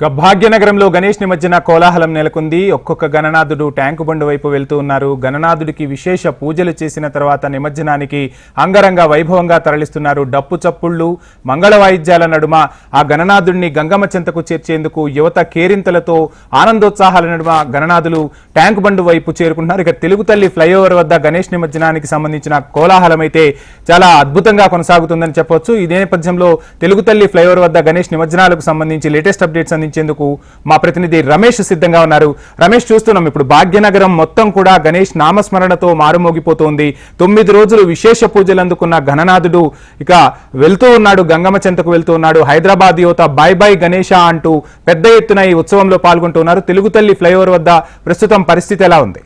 భాగ్యనగరంలో గణేష్ నిమజ్జన కోలాహలం నెలకొంది. ఒక్కొక్క గణనాథుడు ట్యాంకు బండు వైపు వెళ్తూ ఉన్నారు. గణనాథుడికి విశేష పూజలు చేసిన తర్వాత నిమజ్జనానికి అంగరంగ వైభవంగా తరలిస్తున్నారు. డప్పు చప్పుళ్లు, మంగళ వాయిద్యాల నడుమ ఆ గణనాథుడిని గంగమ్మ చెంతకు చేర్చేందుకు యువత కేరింతలతో ఆనందోత్సాహాల నడుమ గణనాథులు ట్యాంకు బండు వైపు చేరుకుంటున్నారు. ఇక తెలుగు తల్లి ఫ్లైఓవర్ వద్ద గణేష్ నిమజ్జనానికి సంబంధించిన కోలాహలం అయితే చాలా అద్భుతంగా కొనసాగుతుందని చెప్పొచ్చు. ఈ నేపథ్యంలో తెలుగు తల్లి ఫ్లైఓవర్ వద్ద గణేష్ నిమజ్జనాలకు సంబంధించి లేటెస్ట్ అప్డేట్స్ అందించేందుకు మా ప్రతినిధి రమేష్ సిద్ధంగా ఉన్నారు. రమేష్, చూస్తున్నాం ఇప్పుడు భాగ్యనగరం మొత్తం కూడా గణేష్ నామస్మరణతో మారుమోగిపోతోంది. 9 రోజులు విశేష పూజలు అందుకున్న గణనాథుడు ఇక వెళ్తూ ఉన్నాడు, గంగమ్మ చెంతకు వెళ్తూ ఉన్నాడు. హైదరాబాద్ యువత బై బై గణేష అంటూ పెద్ద ఎత్తున ఈ ఉత్సవంలో పాల్గొంటున్నారు. తెలుగు తల్లి ఫ్లైఓవర్ వద్ద ప్రస్తుతం పరిస్థితి ఎలా ఉంది?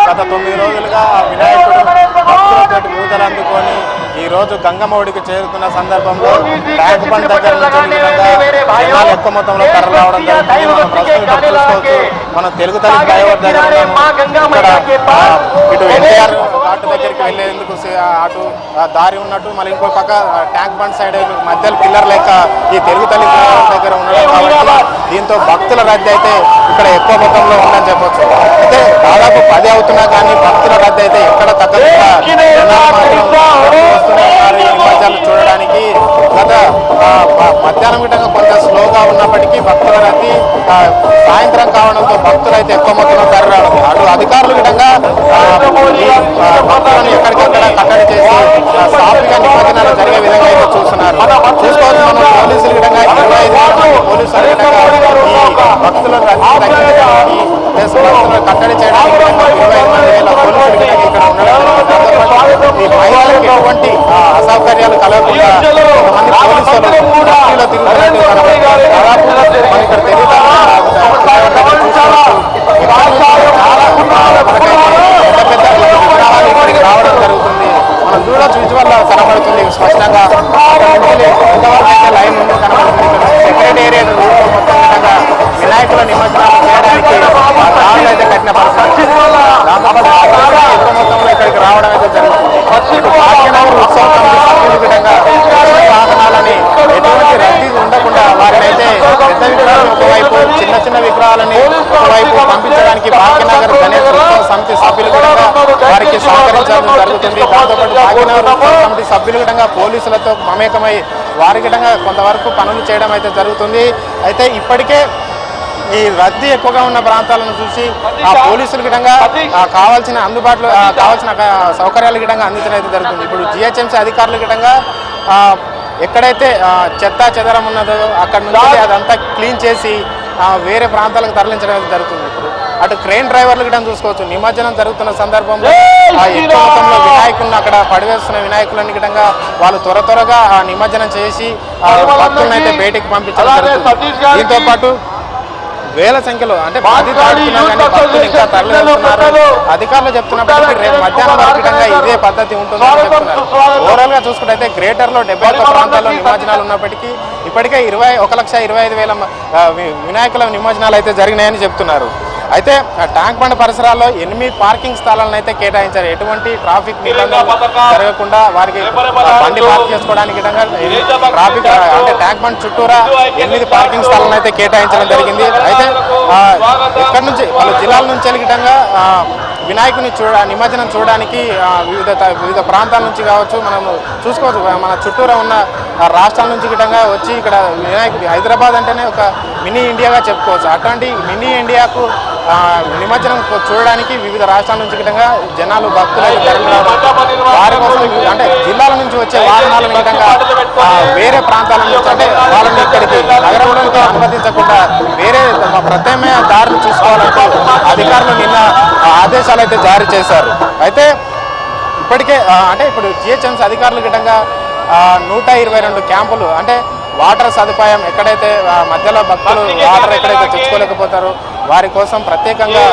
గత 9 రోజులుగా వినాయకుడు భక్తులతోటి పూజలు అందుకొని ఈ రోజు గంగమ్మ ఒడికి చేరుతున్న సందర్భంలో ట్యాంక్ బండ్ దగ్గర నుంచి జనాలు ఎక్కువ మొత్తంలో తరలిరావడం జరుగుతుంది. మనం ప్రస్తుతం చూసుకోవచ్చు, మనం తెలుగు తల్లి ఫ్లైఓవర్ దగ్గర ఇక్కడ ఇటు ఎన్టీఆర్ ఘాట్ దగ్గరికి వెళ్లేందుకు అటు దారి ఉన్నట్టు, మళ్ళీ ఇంకో పక్క ట్యాంక్ బండ్ సైడ్ మధ్యలో పిల్లర్ లెక్క ఈ తెలుగు తల్లి ఫ్లైఓవర్ దగ్గర ఉండడం కాబట్టి దీంతో భక్తుల రద్దీ అయితే ఇక్కడ ఎక్కువ మొత్తంలో ఉందని చెప్పొచ్చు. అయితే దాదాపు 10 అవుతున్నా కానీ భక్తుల రద్దీ అయితే ఎక్కడ తగ్గకుండా వస్తూనే ఉన్నారు ఈ నిమజ్జనాలు చూడడానికి. గత మధ్యాహ్నం విధంగా కొంత స్లోగా ఉన్నప్పటికీ భక్తుల రద్దీ సాయంత్రం కావడంతో భక్తులు అయితే ఎక్కువ మొత్తంలో తరలిరావడం, అటు అధికారులు విధంగా భక్తులను ఎక్కడికక్కడ కట్టడి చేసి సాఫీగా నిమజ్జనాలు జరిగే విధంగా అయితే చూస్తున్నారు. చూసుకోవచ్చు మనం పోలీసుల విధంగా 25 పోలీసుల విధంగా ఈ భక్తుల రద్దీ కట్టడి చేయడానికి 25,000 పోలీసులు ఇక్కడ ఉండడం, ఈ మహిళలకు ఎటువంటి అసౌకర్యాలు కలగకుండా కొంతమంది పోలీసులు రద్దీలో తిరుగుతున్నట్టు దాదాపు మన ఇక్కడ తెలుగుతారు ఇక్కడికి రావడం జరుగుతుంది. మనం చూడొచ్చు, విజువల్ కనబడుతుంది స్పష్టంగా. ఎంతవరకు లైన్ ముందు కనబడుతుంది. సెక్రటేరియట్ రూట్లో మొత్తం విధంగా వినాయకుల నిమజ్జనాలు చేయడానికి రాళ్ళు అయితే కట్టిన పరిస్థితి. దాంతోపాటు ఎక్కువ మొత్తంలో ఇక్కడికి రావడం అయితే జరుగుతుంది. భాగ్యనగర్ ఉత్సవ కమిటీ సభ్యుల విధంగా వాహనాలని ఎటువంటి రద్దీ ఉండకుండా వారిని అయితే పెద్ద విగ్రహాలను ఒకవైపు, చిన్న చిన్న విగ్రహాలని ఒకవైపు పంపించడానికి భాగ్యనగర్ గణేష్ ఉత్సవ సమితి సభ్యులు కూడా వారికి సహకరించడం జరుగుతుంది. దాంతోపాటు భాగ్యనగర్ ఉత్సవ కమిటీ సభ్యులు కూడా పోలీసులతో మమేకమై వారి విధంగా కొంతవరకు పనులు చేయడం అయితే జరుగుతుంది. అయితే ఇప్పటికే ఈ రద్దీ ఎక్కువగా ఉన్న ప్రాంతాలను చూసి ఆ పోలీసుల విధంగా కావాల్సిన అందుబాటులో కావాల్సిన సౌకర్యాల విధంగా అందించడం అయితే జరుగుతుంది. ఇప్పుడు జిహెచ్ఎంసీ అధికారుల విధంగా ఎక్కడైతే చెత్త చెదరం ఉన్నదో అక్కడ నుంచి అదంతా క్లీన్ చేసి వేరే ప్రాంతాలకు తరలించడం అయితే జరుగుతుంది. ఇప్పుడు అటు క్రెయిన్ డ్రైవర్లు కూడా చూసుకోవచ్చు, నిమజ్జనం జరుగుతున్న సందర్భంలో ఎక్కువ మొత్తంలో వినాయకులను అక్కడ పడివేస్తున్న వినాయకులని విధంగా వాళ్ళు త్వరగా నిమజ్జనం చేసి భక్తులను అయితే బయటికి పంపించడం జరుగుతుంది. దీంతో పాటు వేల సంఖ్యలో అంటే 10 దాటుతున్నా కానీ భక్తులు ఇంకా తరలిస్తున్నారు. అధికారులు చెప్తున్నప్పటికీ రేపు మధ్యాహ్నం వరకు ఇదే పద్ధతి ఉంటుందని చెప్తున్నారు. ఓవరాల్ గా చూసుకుంటే గ్రేటర్ లో 71 ప్రాంతాల్లో నిమజ్జనాలు ఉన్నప్పటికీ ఇప్పటికే 1,25,000 వినాయకుల నిమజ్జనాలు అయితే జరిగినాయని చెప్తున్నారు. అయితే ట్యాంక్ బండ్ పరిసరాల్లో 8 పార్కింగ్ స్థలాలను అయితే కేటాయించారు. ఎటువంటి ట్రాఫిక్ నిబంధనలు జరగకుండా వారికి బండి పార్క్ చేసుకోవడానికి ట్రాఫిక్ అంటే ట్యాంక్ బండ్ చుట్టూరా 8 పార్కింగ్ స్థలాలను అయితే కేటాయించడం జరిగింది. అయితే ఇక్కడ నుంచి పలు జిల్లాల నుంచి వెళ్ళిటంగా వినాయకుని నిమజ్జనం చూడడానికి వివిధ ప్రాంతాల నుంచి కావచ్చు, మనం చూసుకోవచ్చు మన చుట్టూరా ఉన్న రాష్ట్రాల నుంచి గిటంగా వచ్చి ఇక్కడ వినాయకుడి హైదరాబాద్ అంటేనే ఒక మినీ ఇండియాగా చెప్పుకోవచ్చు. అట్లాంటి మినీ ఇండియాకు నిమజ్జనం చూడడానికి వివిధ రాష్ట్రాల నుంచి గిటంగా జనాలు భక్తులు వారి కోసం అంటే జిల్లాల నుంచి వచ్చే వాహనాల విధంగా వేరే ప్రాంతాల నుంచి అంటే వాళ్ళని ఇక్కడికి నగరంలోకి అనుమతించకుండా వేరే ప్రత్యామ్నాయ దారులు చూసుకోవాలంటే అధికారులు నిన్న ఆదేశాలు అయితే జారీ చేశారు. అయితే ఇప్పటికే అంటే ఇప్పుడు జిహెచ్ఎంసీ అధికారులు గిటంగా 122 క్యాంపులు అంటే వాటర్ సదుపాయం ఎక్కడైతే మధ్యలో భక్తులు వాటర్ ఎక్కడైతే తెచ్చుకోలేకపోతారో వారి కోసం ప్రత్యేకంగా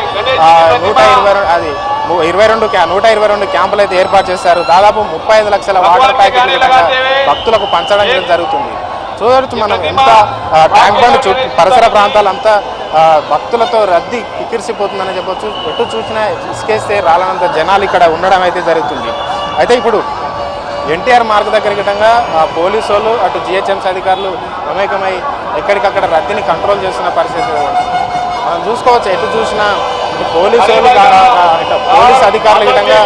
122 క్యాంపులు అయితే ఏర్పాటు చేశారు. దాదాపు 35 లక్షల వాటర్ ప్యాకెట్లు భక్తులకు పంచడం జరుగుతుంది. చూడవచ్చు మనం ఎంత ట్యాంక్ బండ్ చుట్టూ పరిసర ప్రాంతాలంతా భక్తులతో రద్దీ కిక్కిరిసిపోతుందని చెప్పొచ్చు. ఎటు చూసినా ఇసుకేస్తే రాలనంత జనాలు ఇక్కడ ఉండడం అయితే జరుగుతుంది. అయితే ఇప్పుడు ఎన్టీఆర్ మార్గ్ దగ్గర గిటంగా పోలీసు వాళ్ళు అటు జిహెచ్ఎంసీ అధికారులు మమేకమై ఎక్కడికక్కడ రద్దీని కంట్రోల్ చేస్తున్న పరిస్థితి మనం చూసుకోవచ్చు. ఎటు చూసినా పోలీసు పోలీసు అధికారుల విధంగా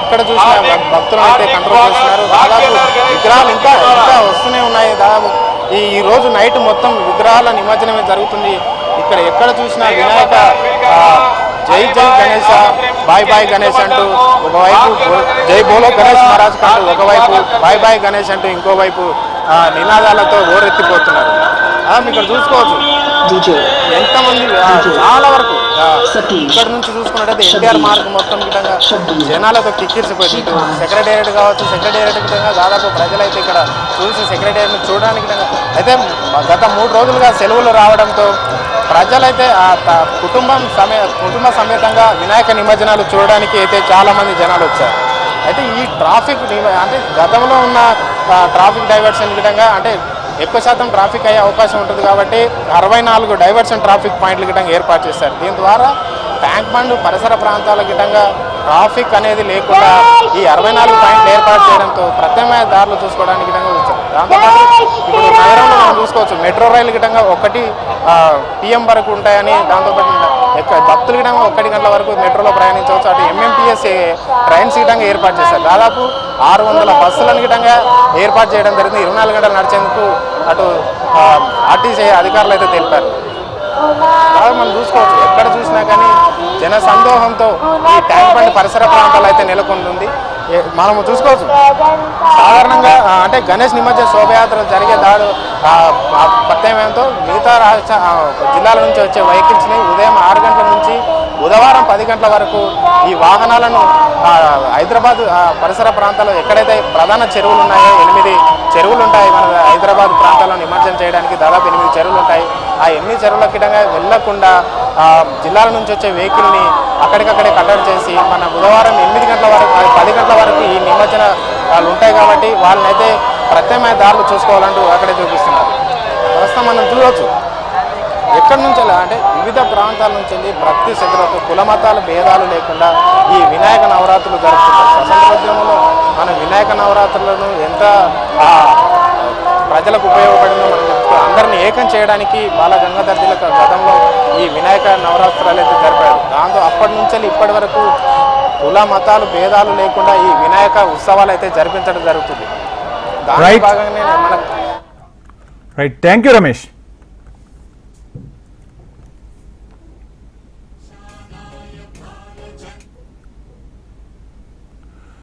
ఎక్కడ చూసినా భక్తులను అయితే కంట్రోల్ చేస్తున్నారు. దాదాపు విగ్రహాలు ఇంకా వస్తూనే ఉన్నాయి. దాదాపు ఈ రోజు నైట్ మొత్తం విగ్రహాల నిమజ్జనమే జరుగుతుంది. ఇక్కడ ఎక్కడ చూసినా వినాయక జై జై గణేష, బాయ్ బాయ్ గణేష్ అంటూ ఒకవైపు జై బోలో గణేష్ మహారాజ్ అంటూ ఒకవైపు, బాయ్ బాయ్ గణేష్ అంటూ ఇంకోవైపు నినాదాలతో ఓరెత్తిపోతున్నారు. ఇక్కడ చూసుకోవచ్చు ఎంతమంది, చాలా వరకు ఇక్కడ నుంచి చూసుకున్నట్టయితే ఎన్టీఆర్ మార్గ్ మొత్తం విధంగా జనాలతో కిక్కిరిసిపోయింది. ఇటు సెక్రటేరియట్ కావచ్చు, సెక్రటేరియట్ విధంగా దాదాపు ప్రజలైతే ఇక్కడ చూసి సెక్రటేరియట్ని చూడడానికి అయితే గత 3 రోజులుగా సెలవులు రావడంతో ప్రజలైతే కుటుంబ సమేతంగా వినాయక నిమజ్జనాలు చూడడానికి అయితే చాలామంది జనాలు వచ్చారు. అయితే ఈ ట్రాఫిక్ అంటే గతంలో ఉన్న ట్రాఫిక్ డైవర్షన్ విధంగా అంటే ఎక్కువ శాతం ట్రాఫిక్ అయ్యే అవకాశం ఉంటుంది కాబట్టి 64 డైవర్షన్ ట్రాఫిక్ పాయింట్ల గిటంగా ఏర్పాటు చేశారు. దీని ద్వారా ట్యాంక్ బండ్ పరిసర ప్రాంతాల గిటంగా ట్రాఫిక్ అనేది లేకుండా ఈ 64 పాయింట్లు ఏర్పాటు చేయడంతో ప్రత్యామ్నాయ దారులు చూసుకోవడానికి గిటంగా వచ్చారు. దాంతోపాటు ఇప్పుడు నగరంలో మనం చూసుకోవచ్చు మెట్రో రైలు గిటంగా 1 PM వరకు ఉంటాయని, దాంతోపాటు భక్తుల గిటంగా 1 గంటల వరకు మెట్రోలో ప్రయాణించవచ్చు. అటు MMTS ట్రైన్స్ గిటంగా ఏర్పాటు చేశారు. దాదాపు 600 బస్సులను గిటంగా ఏర్పాటు చేయడం జరిగింది. 24 గంటలు నడిచేందుకు అటు ఆర్టీసీ అధికారులు అయితే తెలిపారు. మనం చూసుకోవచ్చు ఎక్కడ చూసినా కానీ జన సందోహంతో ఈ ట్యాంక్ బండ్ పరిసర ప్రాంతాలు అయితే నెలకొంటుంది. మనం చూసుకోవచ్చు సాధారణంగా అంటే గణేష్ నిమజ్జన శోభయాత్ర జరిగే ప్రత్యామ్నాయంతో మిగతా జిల్లాల నుంచి వచ్చే వెహికల్స్ని ఉదయం 6 గంటల నుంచి బుధవారం 10 గంటల వరకు ఈ వాహనాలను హైదరాబాద్ పరిసర ప్రాంతాల్లో ఎక్కడైతే ప్రధాన చెరువులు ఉన్నాయో 8 చెరువులు ఉంటాయి. మన హైదరాబాద్ ప్రాంతాల్లో నిమజ్జనం చేయడానికి దాదాపు 8 చెరువులు ఉంటాయి. ఆ 8 చెరువుల కిటంగా వెళ్లకుండా జిల్లాల నుంచి వచ్చే వెహికల్ని అక్కడికక్కడే కట్టడి చేసి మన బుధవారం 8 గంటల వరకు 10 గంటల వరకు ఈ నిమజ్జనాలు ఉంటాయి కాబట్టి వాళ్ళనైతే ప్రత్యామ్నాయ దారులు చూసుకోవాలంటూ అక్కడే చూపిస్తున్నారు. ప్రస్తుతం మనం చూడవచ్చు ఎక్కడి నుంచి అంటే వివిధ ప్రాంతాల నుంచి భక్తి శ్రద్ధలతో కులమతాల భేదాలు లేకుండా ఈ వినాయక నవరాత్రులు జరుపుతుంటారు. స్వతంత్రోద్యమంలో మన వినాయక నవరాత్రులను ఎంత ప్రజలకు ఉపయోగపడిందో మనం చెప్తూ అందరినీ ఏకం చేయడానికి బాల గంగాధర్ తిలక్ గతంలో ఈ వినాయక నవరాత్రులు అయితే జరిపారు. దాంతో అప్పటి నుంచి ఇప్పటి వరకు కుల మతాలు భేదాలు లేకుండా ఈ వినాయక ఉత్సవాలు అయితే జరిపించడం జరుగుతుంది. దాని భాగంగానే రైట్. Thank you Ramesh.